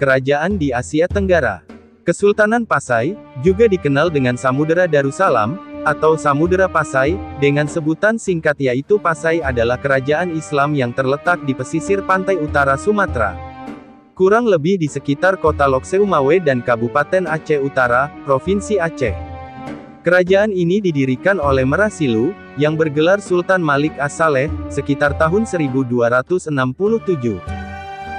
kerajaan di Asia Tenggara. Kesultanan Pasai, juga dikenal dengan Samudera Darussalam, atau Samudera Pasai, dengan sebutan singkat yaitu Pasai adalah kerajaan Islam yang terletak di pesisir pantai utara Sumatera. Kurang lebih di sekitar kota Lokseumawe dan Kabupaten Aceh Utara, Provinsi Aceh. Kerajaan ini didirikan oleh Merah Silu, yang bergelar Sultan Malik As-Saleh, sekitar tahun 1267.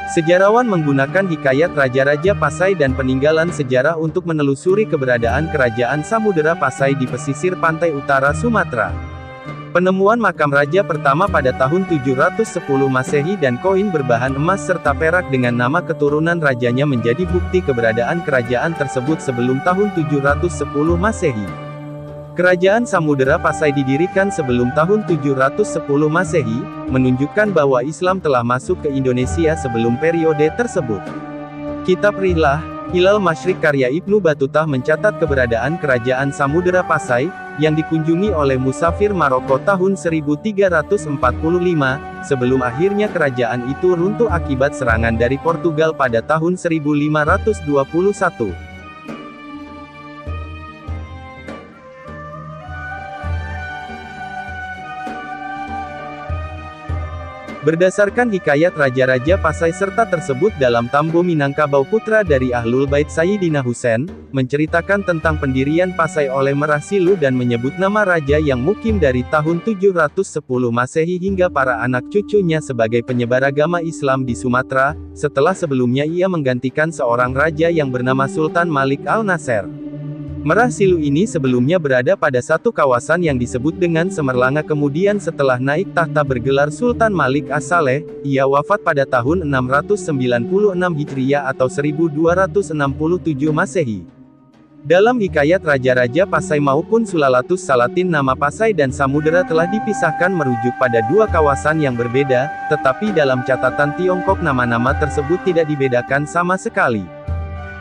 Sejarawan menggunakan hikayat Raja-Raja Pasai dan peninggalan sejarah untuk menelusuri keberadaan kerajaan Samudera Pasai di pesisir pantai utara Sumatera. Penemuan makam raja pertama pada tahun 710 Masehi dan koin berbahan emas serta perak dengan nama keturunan rajanya menjadi bukti keberadaan kerajaan tersebut sebelum tahun 710 Masehi. Kerajaan Samudera Pasai didirikan sebelum tahun 710 Masehi, menunjukkan bahwa Islam telah masuk ke Indonesia sebelum periode tersebut. Kitab Rihlah, Hilal Masyriq karya Ibnu Battuta mencatat keberadaan kerajaan Samudera Pasai, yang dikunjungi oleh musafir Maroko tahun 1345, sebelum akhirnya kerajaan itu runtuh akibat serangan dari Portugal pada tahun 1521. Berdasarkan hikayat Raja-Raja Pasai serta tersebut dalam Tambo Minangkabau Putra dari Ahlul Bait Sayyidina Husain, menceritakan tentang pendirian Pasai oleh Merah Silu dan menyebut nama raja yang mukim dari tahun 710 Masehi hingga para anak cucunya sebagai penyebar agama Islam di Sumatera, setelah sebelumnya ia menggantikan seorang raja yang bernama Sultan Malik Al-Nasser. Merah Silu ini sebelumnya berada pada satu kawasan yang disebut dengan Semerlanga kemudian setelah naik tahta bergelar Sultan Malik As-Saleh, ia wafat pada tahun 696 Hijriah atau 1267 Masehi. Dalam hikayat Raja-Raja Pasai maupun Sulalatus Salatin nama Pasai dan Samudera telah dipisahkan merujuk pada dua kawasan yang berbeda, tetapi dalam catatan Tiongkok nama-nama tersebut tidak dibedakan sama sekali.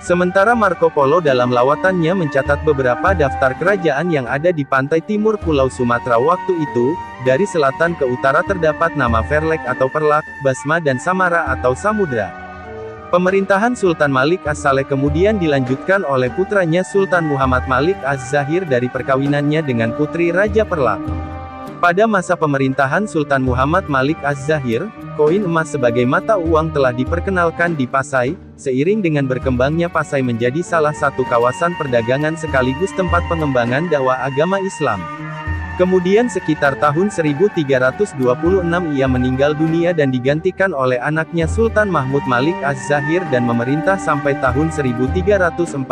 Sementara Marco Polo dalam lawatannya mencatat beberapa daftar kerajaan yang ada di pantai timur Pulau Sumatera waktu itu, dari selatan ke utara terdapat nama Verlek atau Perlak, Basma dan Samara atau Samudra. Pemerintahan Sultan Malik As-Saleh kemudian dilanjutkan oleh putranya Sultan Muhammad Malik Az-Zahir dari perkawinannya dengan putri Raja Perlak. Pada masa pemerintahan Sultan Muhammad Malik Az-Zahir, koin emas sebagai mata uang telah diperkenalkan di Pasai, seiring dengan berkembangnya Pasai menjadi salah satu kawasan perdagangan sekaligus tempat pengembangan dakwah agama Islam. Kemudian sekitar tahun 1326 ia meninggal dunia dan digantikan oleh anaknya Sultan Mahmud Malik Az-Zahir dan memerintah sampai tahun 1345.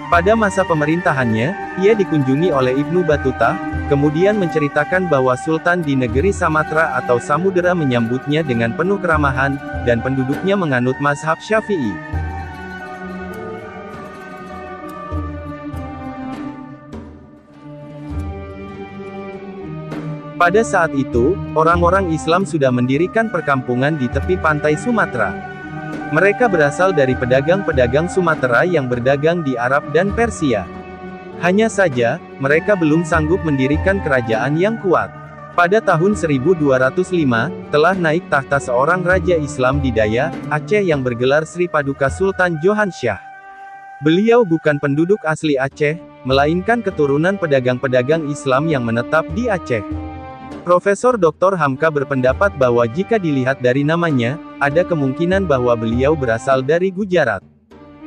Pada masa pemerintahannya, ia dikunjungi oleh Ibnu Battuta, kemudian menceritakan bahwa Sultan di negeri Sumatera atau Samudera menyambutnya dengan penuh keramahan, dan penduduknya menganut mazhab Syafi'i. Pada saat itu, orang-orang Islam sudah mendirikan perkampungan di tepi pantai Sumatera. Mereka berasal dari pedagang-pedagang Sumatera yang berdagang di Arab dan Persia. Hanya saja, mereka belum sanggup mendirikan kerajaan yang kuat. Pada tahun 1205, telah naik tahta seorang raja Islam di Daya, Aceh yang bergelar Sri Paduka Sultan Johan Syah. Beliau bukan penduduk asli Aceh, melainkan keturunan pedagang-pedagang Islam yang menetap di Aceh. Profesor Dr. Hamka berpendapat bahwa jika dilihat dari namanya, ada kemungkinan bahwa beliau berasal dari Gujarat.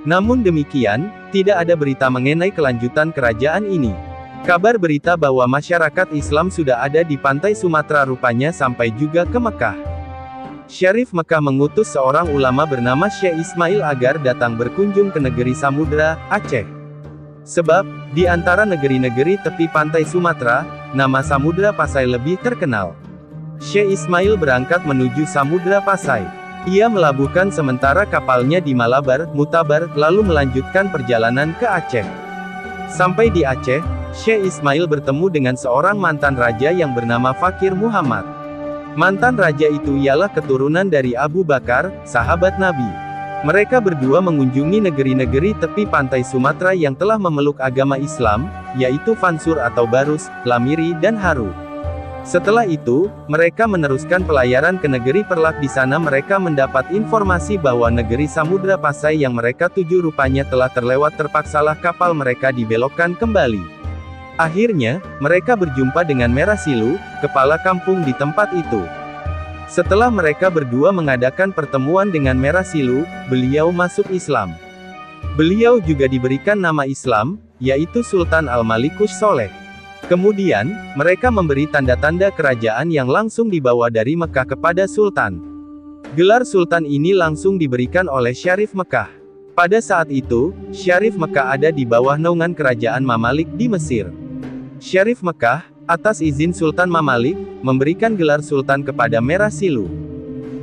Namun demikian, tidak ada berita mengenai kelanjutan kerajaan ini. Kabar berita bahwa masyarakat Islam sudah ada di pantai Sumatera rupanya sampai juga ke Mekah. Syarif Mekah mengutus seorang ulama bernama Syekh Ismail agar datang berkunjung ke negeri Samudera, Aceh. Sebab, di antara negeri-negeri tepi pantai Sumatera, nama Samudera Pasai lebih terkenal. Syekh Ismail berangkat menuju Samudera Pasai. Ia melabuhkan sementara kapalnya di Malabar, Mutabar, lalu melanjutkan perjalanan ke Aceh. Sampai di Aceh, Syekh Ismail bertemu dengan seorang mantan raja yang bernama Fakir Muhammad. Mantan raja itu ialah keturunan dari Abu Bakar, sahabat Nabi. Mereka berdua mengunjungi negeri-negeri tepi pantai Sumatera yang telah memeluk agama Islam, yaitu Fansur atau Barus, Lamiri dan Haru. Setelah itu, mereka meneruskan pelayaran ke negeri Perlak. Di sana mereka mendapat informasi bahwa negeri Samudra Pasai yang mereka tuju rupanya telah terlewat. Terpaksalah kapal mereka dibelokkan kembali. Akhirnya, mereka berjumpa dengan Merasilu, kepala kampung di tempat itu. Setelah mereka berdua mengadakan pertemuan dengan Merasilu, beliau masuk Islam. Beliau juga diberikan nama Islam, yaitu Sultan Al-Malikus Soleh. Kemudian, mereka memberi tanda-tanda kerajaan yang langsung dibawa dari Mekah kepada Sultan. Gelar Sultan ini langsung diberikan oleh Syarif Mekah. Pada saat itu, Syarif Mekah ada di bawah naungan kerajaan Mamalik di Mesir. Syarif Mekah, atas izin Sultan Mamalik, memberikan gelar Sultan kepada Merasilu.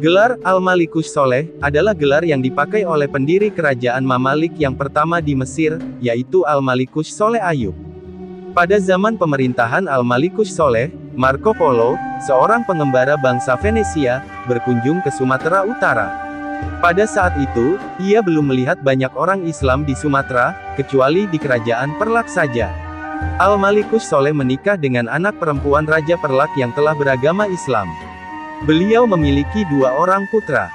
Gelar Al-Malikus Soleh adalah gelar yang dipakai oleh pendiri kerajaan Mamalik yang pertama di Mesir, yaitu Al-Malikus Soleh Ayub. Pada zaman pemerintahan Al-Malikus Soleh, Marco Polo, seorang pengembara bangsa Venesia, berkunjung ke Sumatera Utara. Pada saat itu, ia belum melihat banyak orang Islam di Sumatera, kecuali di kerajaan Perlak saja. Al-Malikus Soleh menikah dengan anak perempuan Raja Perlak yang telah beragama Islam. Beliau memiliki 2 orang putra.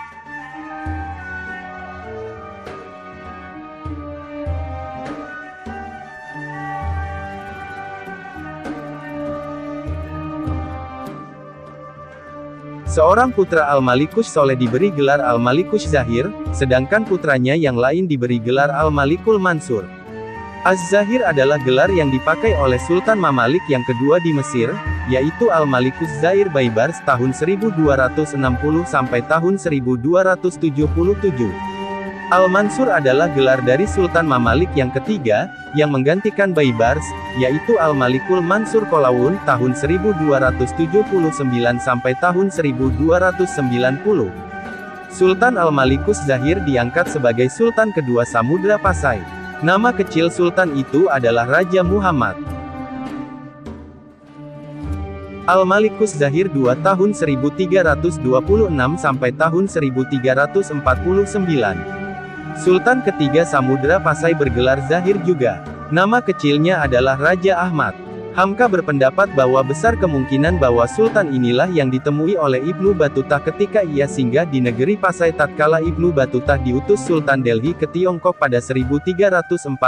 Seorang putra Al-Malikus Soleh diberi gelar Al-Malikus Zahir, sedangkan putranya yang lain diberi gelar Al-Malikul Mansur. Az-Zahir adalah gelar yang dipakai oleh Sultan Mamalik yang kedua di Mesir, yaitu Al-Malikus Zahir Baibars tahun 1260 sampai tahun 1277. Al-Mansur adalah gelar dari Sultan Mamalik yang ketiga, yang menggantikan Baibars, yaitu Al-Malikul Mansur Kolawun tahun 1279 sampai tahun 1290. Sultan Al-Malikus Zahir diangkat sebagai Sultan kedua Samudra Pasai. Nama kecil Sultan itu adalah Raja Muhammad. Al-Malikus Zahir II tahun 1326 sampai tahun 1349. Sultan ketiga Samudra Pasai bergelar Zahir juga. Nama kecilnya adalah Raja Ahmad. Hamka berpendapat bahwa besar kemungkinan bahwa Sultan inilah yang ditemui oleh Ibnu Batutah ketika ia singgah di negeri Pasai tatkala Ibnu Batutah diutus Sultan Delhi ke Tiongkok pada 1345.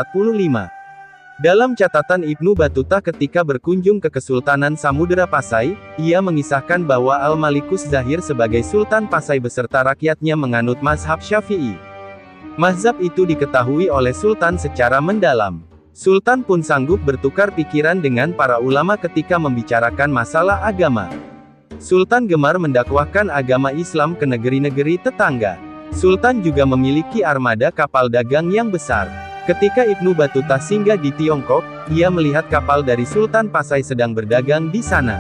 Dalam catatan Ibnu Batutah ketika berkunjung ke Kesultanan Samudra Pasai, ia mengisahkan bahwa Al-Malikus Zahir sebagai Sultan Pasai beserta rakyatnya menganut mazhab Syafi'i. Mazhab itu diketahui oleh Sultan secara mendalam. Sultan pun sanggup bertukar pikiran dengan para ulama ketika membicarakan masalah agama. Sultan gemar mendakwahkan agama Islam ke negeri-negeri tetangga. Sultan juga memiliki armada kapal dagang yang besar. Ketika Ibnu Batutah singgah di Tiongkok, ia melihat kapal dari Sultan Pasai sedang berdagang di sana.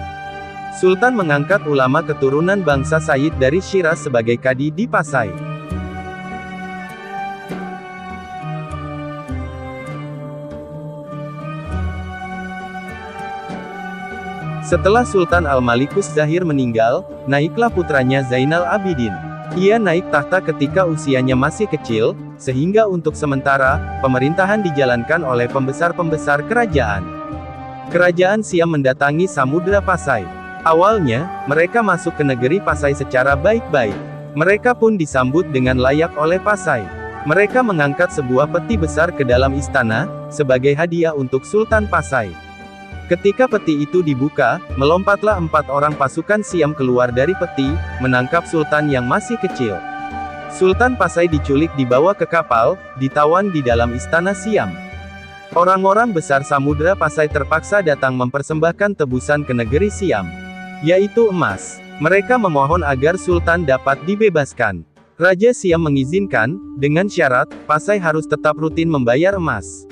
Sultan mengangkat ulama keturunan bangsa Sayyid dari Syiraz sebagai kadi di Pasai. Setelah Sultan Al-Malikus Zahir meninggal, naiklah putranya Zainal Abidin. Ia naik tahta ketika usianya masih kecil, sehingga untuk sementara, pemerintahan dijalankan oleh pembesar-pembesar kerajaan. Kerajaan Siam mendatangi Samudra Pasai. Awalnya, mereka masuk ke negeri Pasai secara baik-baik. Mereka pun disambut dengan layak oleh Pasai. Mereka mengangkat sebuah peti besar ke dalam istana, sebagai hadiah untuk Sultan Pasai. Ketika peti itu dibuka, melompatlah 4 orang pasukan Siam keluar dari peti, menangkap Sultan yang masih kecil. Sultan Pasai diculik dibawa ke kapal, ditawan di dalam istana Siam. Orang-orang besar Samudra Pasai terpaksa datang mempersembahkan tebusan ke negeri Siam, yaitu emas. Mereka memohon agar Sultan dapat dibebaskan. Raja Siam mengizinkan, dengan syarat, Pasai harus tetap rutin membayar emas.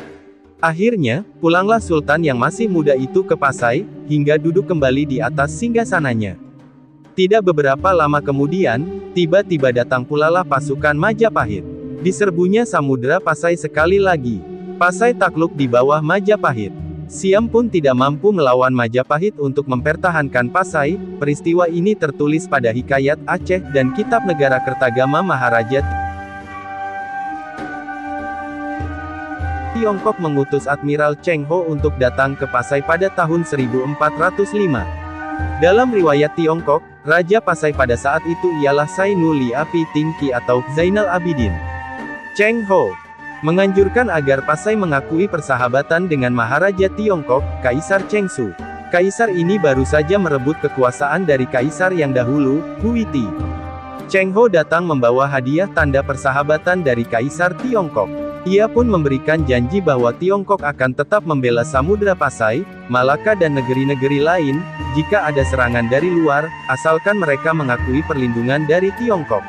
Akhirnya, pulanglah Sultan yang masih muda itu ke Pasai, hingga duduk kembali di atas singgasananya. Tidak beberapa lama kemudian, tiba-tiba datang pulalah pasukan Majapahit. Diserbunya Samudra Pasai sekali lagi. Pasai takluk di bawah Majapahit. Siam pun tidak mampu melawan Majapahit untuk mempertahankan Pasai. Peristiwa ini tertulis pada Hikayat Aceh dan Kitab Negara Kertagama Maharaja Tiongkok mengutus Admiral Cheng Ho untuk datang ke Pasai pada tahun 1405. Dalam riwayat Tiongkok, Raja Pasai pada saat itu ialah Zainul Abidin atau Zainal Abidin. Cheng Ho menganjurkan agar Pasai mengakui persahabatan dengan Maharaja Tiongkok, Kaisar Chengsu. Kaisar ini baru saja merebut kekuasaan dari kaisar yang dahulu, Huiti. Cheng Ho datang membawa hadiah tanda persahabatan dari Kaisar Tiongkok. Ia pun memberikan janji bahwa Tiongkok akan tetap membela Samudra Pasai, Malaka dan negeri-negeri lain, jika ada serangan dari luar, asalkan mereka mengakui perlindungan dari Tiongkok.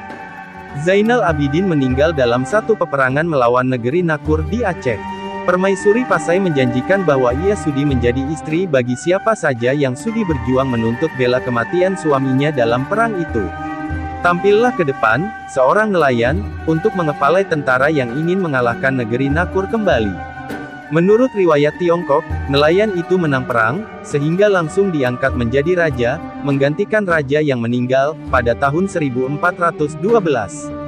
Zainal Abidin meninggal dalam satu peperangan melawan negeri Nakur di Aceh. Permaisuri Pasai menjanjikan bahwa ia sudi menjadi istri bagi siapa saja yang sudi berjuang menuntut bela kematian suaminya dalam perang itu. Tampillah ke depan, seorang nelayan, untuk mengepalai tentara yang ingin mengalahkan negeri Nakur kembali. Menurut riwayat Tiongkok, nelayan itu menang perang, sehingga langsung diangkat menjadi raja, menggantikan raja yang meninggal, pada tahun 1412.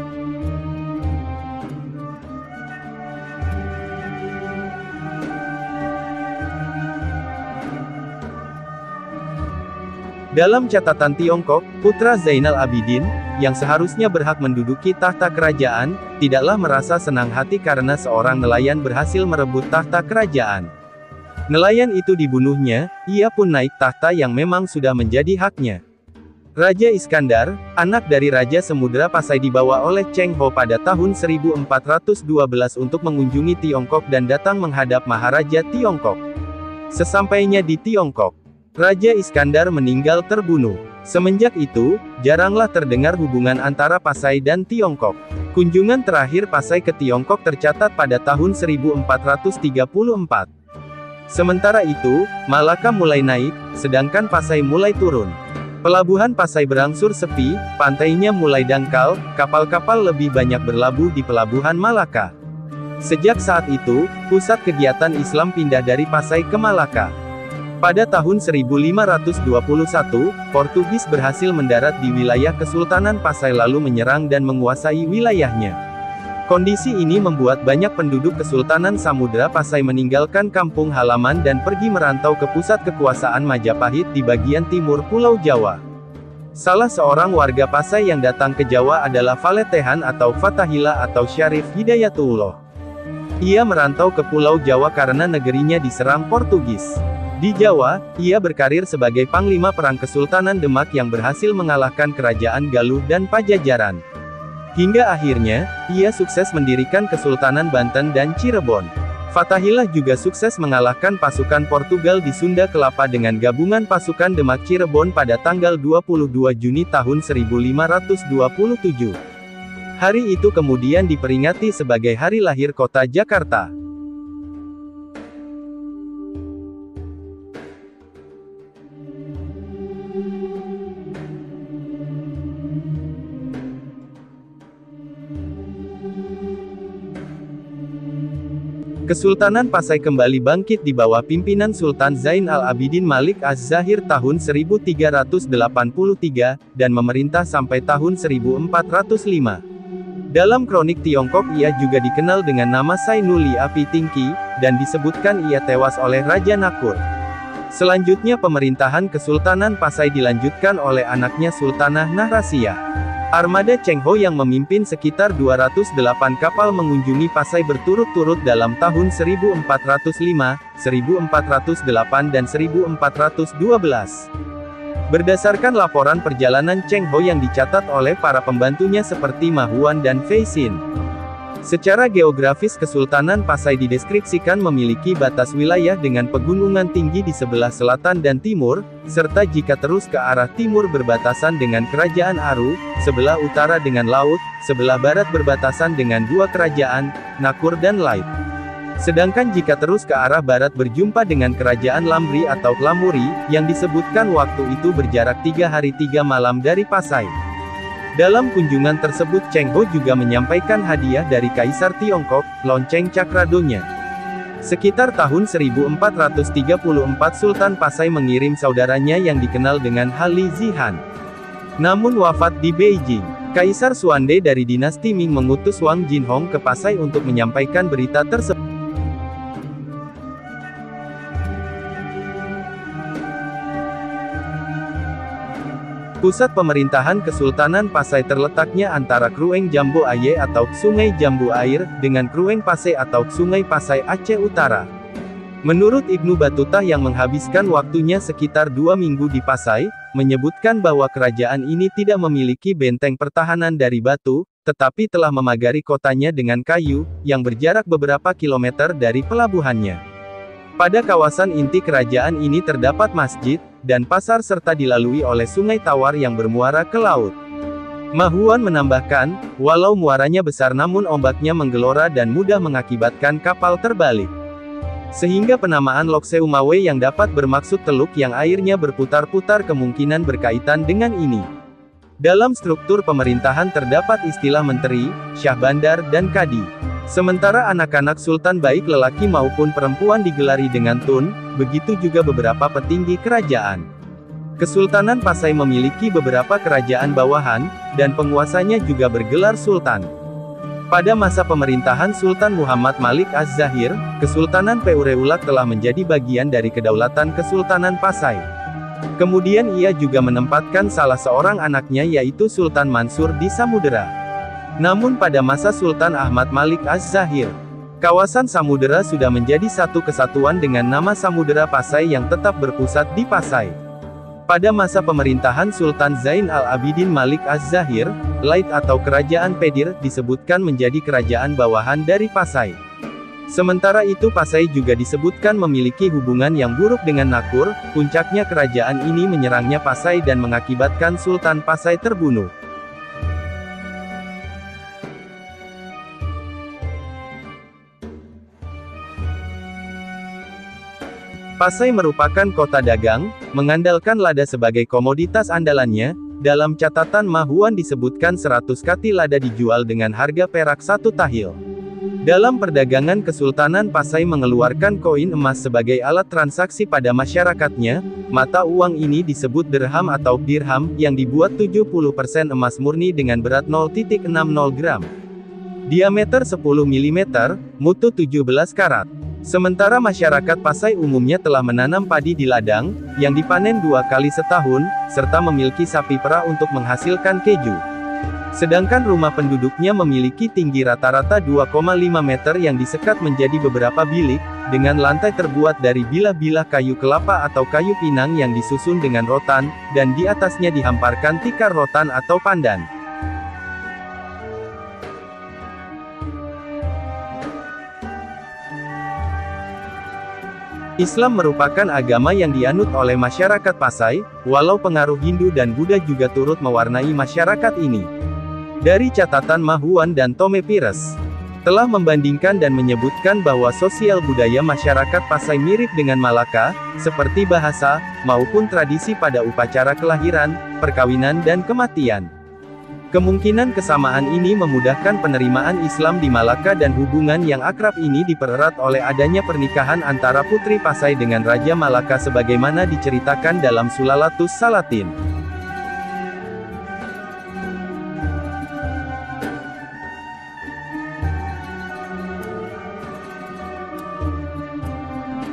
Dalam catatan Tiongkok, putra Zainal Abidin, yang seharusnya berhak menduduki tahta kerajaan, tidaklah merasa senang hati karena seorang nelayan berhasil merebut tahta kerajaan. Nelayan itu dibunuhnya, ia pun naik tahta yang memang sudah menjadi haknya. Raja Iskandar, anak dari Raja Samudra Pasai dibawa oleh Cheng Ho pada tahun 1412 untuk mengunjungi Tiongkok dan datang menghadap Maharaja Tiongkok. Sesampainya di Tiongkok, Raja Iskandar meninggal terbunuh. Semenjak itu, jaranglah terdengar hubungan antara Pasai dan Tiongkok. Kunjungan terakhir Pasai ke Tiongkok tercatat pada tahun 1434. Sementara itu, Malaka mulai naik, sedangkan Pasai mulai turun. Pelabuhan Pasai berangsur sepi, pantainya mulai dangkal, kapal-kapal lebih banyak berlabuh di pelabuhan Malaka. Sejak saat itu, pusat kegiatan Islam pindah dari Pasai ke Malaka. Pada tahun 1521, Portugis berhasil mendarat di wilayah Kesultanan Pasai lalu menyerang dan menguasai wilayahnya. Kondisi ini membuat banyak penduduk Kesultanan Samudra Pasai meninggalkan kampung halaman dan pergi merantau ke pusat kekuasaan Majapahit di bagian timur Pulau Jawa. Salah seorang warga Pasai yang datang ke Jawa adalah Faletehan atau Fatahillah atau Syarif Hidayatullah. Ia merantau ke Pulau Jawa karena negerinya diserang Portugis. Di Jawa, ia berkarir sebagai Panglima Perang Kesultanan Demak yang berhasil mengalahkan kerajaan Galuh dan Pajajaran. Hingga akhirnya, ia sukses mendirikan Kesultanan Banten dan Cirebon. Fatahillah juga sukses mengalahkan pasukan Portugal di Sunda Kelapa dengan gabungan pasukan Demak Cirebon pada tanggal 22 Juni tahun 1527. Hari itu kemudian diperingati sebagai hari lahir kota Jakarta. Kesultanan Pasai kembali bangkit di bawah pimpinan Sultan Zain al-Abidin Malik Az-Zahir tahun 1383, dan memerintah sampai tahun 1405. Dalam kronik Tiongkok ia juga dikenal dengan nama Zainul Abidin, dan disebutkan ia tewas oleh Raja Nakur. Selanjutnya pemerintahan Kesultanan Pasai dilanjutkan oleh anaknya Sultanah Nahrasiyah. Armada Cheng Ho yang memimpin sekitar 208 kapal mengunjungi Pasai berturut-turut dalam tahun 1405, 1408 dan 1412. Berdasarkan laporan perjalanan Cheng Ho yang dicatat oleh para pembantunya seperti Ma Huan dan Fei Xin. Secara geografis Kesultanan Pasai dideskripsikan memiliki batas wilayah dengan pegunungan tinggi di sebelah selatan dan timur, serta jika terus ke arah timur berbatasan dengan Kerajaan Aru, sebelah utara dengan laut, sebelah barat berbatasan dengan dua kerajaan, Nakur dan Lait. Sedangkan jika terus ke arah barat berjumpa dengan Kerajaan Lamri atau Lamuri, yang disebutkan waktu itu berjarak 3 hari 3 malam dari Pasai. Dalam kunjungan tersebut Cheng Ho juga menyampaikan hadiah dari Kaisar Tiongkok, lonceng Cakradonya. Sekitar tahun 1434 Sultan Pasai mengirim saudaranya yang dikenal dengan Hali Zihan. Namun wafat di Beijing. Kaisar Xuande dari dinasti Ming mengutus Wang Jinhong ke Pasai untuk menyampaikan berita tersebut. Pusat pemerintahan Kesultanan Pasai terletaknya antara Krueng Jambu Aye atau Sungai Jambu Air, dengan Krueng Pasai atau Sungai Pasai Aceh Utara. Menurut Ibnu Battuta yang menghabiskan waktunya sekitar 2 minggu di Pasai, menyebutkan bahwa kerajaan ini tidak memiliki benteng pertahanan dari batu, tetapi telah memagari kotanya dengan kayu, yang berjarak beberapa kilometer dari pelabuhannya. Pada kawasan inti kerajaan ini terdapat masjid, dan pasar serta dilalui oleh sungai tawar yang bermuara ke laut. Ma Huan menambahkan, walau muaranya besar namun ombaknya menggelora dan mudah mengakibatkan kapal terbalik. Sehingga penamaan Lok Seu Mawe yang dapat bermaksud teluk yang airnya berputar-putar kemungkinan berkaitan dengan ini. Dalam struktur pemerintahan terdapat istilah menteri, syah bandar dan kadi. Sementara anak-anak sultan baik lelaki maupun perempuan digelari dengan tun, begitu juga beberapa petinggi kerajaan. Kesultanan Pasai memiliki beberapa kerajaan bawahan, dan penguasanya juga bergelar sultan. Pada masa pemerintahan Sultan Muhammad Malik Az-Zahir, Kesultanan Peureulak telah menjadi bagian dari kedaulatan Kesultanan Pasai. Kemudian ia juga menempatkan salah seorang anaknya yaitu Sultan Mansur di Samudera. Namun pada masa Sultan Ahmad Malik Az-Zahir, kawasan Samudera sudah menjadi satu kesatuan dengan nama Samudera Pasai yang tetap berpusat di Pasai. Pada masa pemerintahan Sultan Zain al-Abidin Malik Az-Zahir, Lait atau Kerajaan Pedir disebutkan menjadi kerajaan bawahan dari Pasai. Sementara itu Pasai juga disebutkan memiliki hubungan yang buruk dengan Nakur, puncaknya kerajaan ini menyerangnya Pasai dan mengakibatkan Sultan Pasai terbunuh. Pasai merupakan kota dagang, mengandalkan lada sebagai komoditas andalannya. Dalam catatan Ma Huan disebutkan 100 kati lada dijual dengan harga perak 1 tahil. Dalam perdagangan Kesultanan Pasai mengeluarkan koin emas sebagai alat transaksi pada masyarakatnya. Mata uang ini disebut dirham atau dirham, yang dibuat 70% emas murni dengan berat 0,60 gram. Diameter 10 mm, mutu 17 karat. Sementara masyarakat Pasai umumnya telah menanam padi di ladang, yang dipanen 2 kali setahun, serta memiliki sapi perah untuk menghasilkan keju. Sedangkan rumah penduduknya memiliki tinggi rata-rata 2,5 meter yang disekat menjadi beberapa bilik, dengan lantai terbuat dari bilah-bilah kayu kelapa atau kayu pinang yang disusun dengan rotan, dan di atasnya dihamparkan tikar rotan atau pandan. Islam merupakan agama yang dianut oleh masyarakat Pasai, walau pengaruh Hindu dan Buddha juga turut mewarnai masyarakat ini. Dari catatan Ma Huan dan Tome Pires, telah membandingkan dan menyebutkan bahwa sosial budaya masyarakat Pasai mirip dengan Malaka, seperti bahasa, maupun tradisi pada upacara kelahiran, perkawinan dan kematian. Kemungkinan kesamaan ini memudahkan penerimaan Islam di Malaka dan hubungan yang akrab ini dipererat oleh adanya pernikahan antara Putri Pasai dengan Raja Malaka sebagaimana diceritakan dalam Sulalatus Salatin.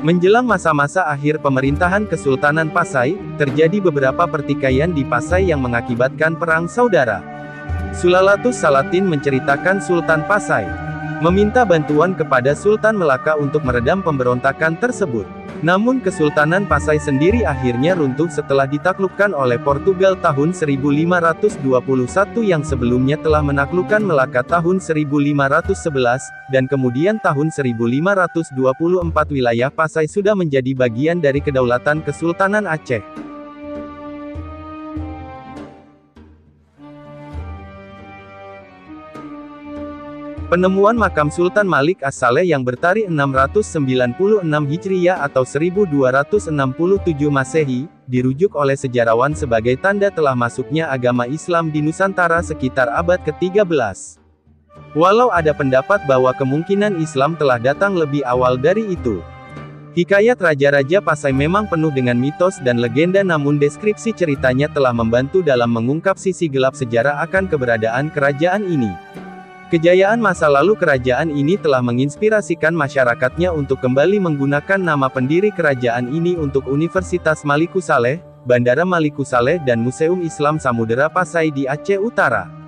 Menjelang masa-masa akhir pemerintahan Kesultanan Pasai, terjadi beberapa pertikaian di Pasai yang mengakibatkan perang saudara. Sulalatus Salatin menceritakan Sultan Pasai meminta bantuan kepada Sultan Melaka untuk meredam pemberontakan tersebut. Namun Kesultanan Pasai sendiri akhirnya runtuh setelah ditaklukkan oleh Portugal tahun 1521 yang sebelumnya telah menaklukkan Melaka tahun 1511, dan kemudian tahun 1524 wilayah Pasai sudah menjadi bagian dari kedaulatan Kesultanan Aceh. Penemuan makam Sultan Malik As-Saleh yang bertarikh 696 Hijriyah atau 1267 Masehi, dirujuk oleh sejarawan sebagai tanda telah masuknya agama Islam di Nusantara sekitar abad ke-13. Walau ada pendapat bahwa kemungkinan Islam telah datang lebih awal dari itu. Hikayat Raja-Raja Pasai memang penuh dengan mitos dan legenda, namun deskripsi ceritanya telah membantu dalam mengungkap sisi gelap sejarah akan keberadaan kerajaan ini. Kejayaan masa lalu kerajaan ini telah menginspirasikan masyarakatnya untuk kembali menggunakan nama pendiri kerajaan ini untuk Universitas Maliku Saleh, Bandara Maliku Saleh dan Museum Islam Samudera Pasai di Aceh Utara.